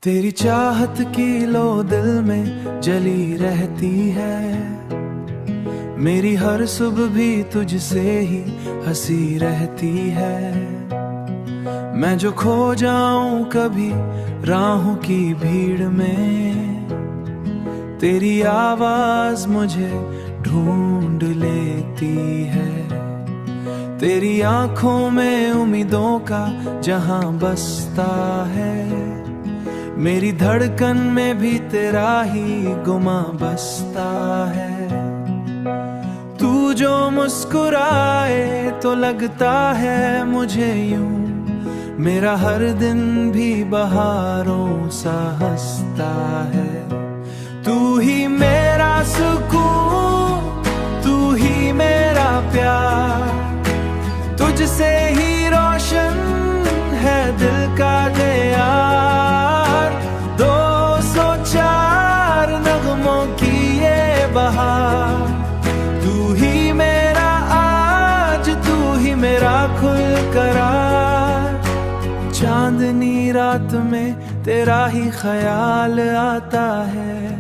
तेरी चाहत की लो दिल में जली रहती है, मेरी हर सुबह भी तुझसे ही हंसी रहती है। मैं जो खो जाऊं कभी राहों की भीड़ में, तेरी आवाज मुझे ढूंढ लेती है। तेरी आंखों में उम्मीदों का जहां बसता है, मेरी धड़कन में भी तेरा ही गुमा बसता है। तू जो मुस्कुराए तो लगता है मुझे यूं, मेरा हर दिन भी बहारों सा हंसता है। तू ही मेरा सुकून, तू ही मेरा प्यार, तुझसे ही रोशन है दिल का दियार। 204 नगमों की ये बहार, तू ही मेरा आज, तू ही मेरा खुल करार। चांदनी रात में तेरा ही ख्याल आता है,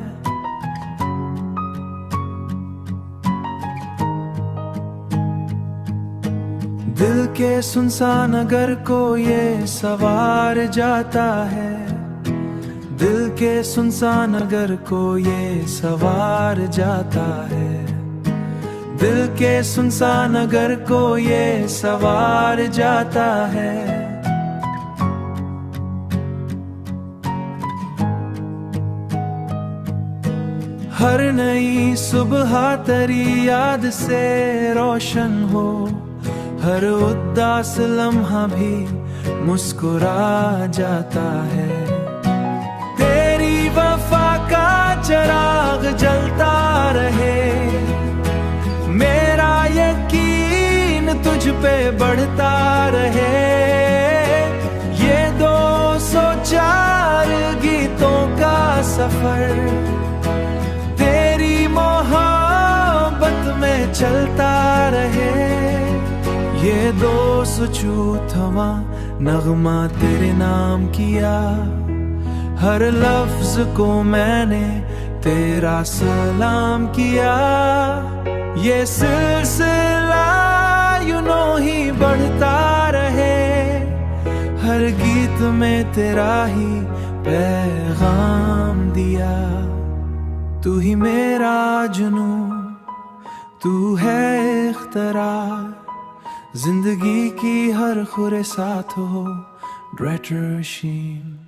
दिल के सुनसान नगर को ये सवार जाता है। दिल के सुनसान नगर को ये सवार जाता है। दिल के सुनसान नगर को ये सवार जाता है। हर नई सुबह तेरी याद से रोशन हो, हर उदास लम्हा भी मुस्कुरा जाता है। तेरी वफा का चिराग जलता रहे, मेरा यकीन तुझ पे बढ़ता रहे। ये 204 गीतों का सफर तेरी मोहब्बत में चलता रहे। ये 204वां नगमा तेरे नाम किया, हर लफ्ज को मैंने तेरा सलाम किया। ये सिलसिला यूं नो ही बढ़ता रहे, हर गीत में तेरा ही पैगाम दिया। तू ही मेरा जुनून, तू है इख्तियार, जिंदगी की हर खुरे साथ हो ड्रेटर शीन।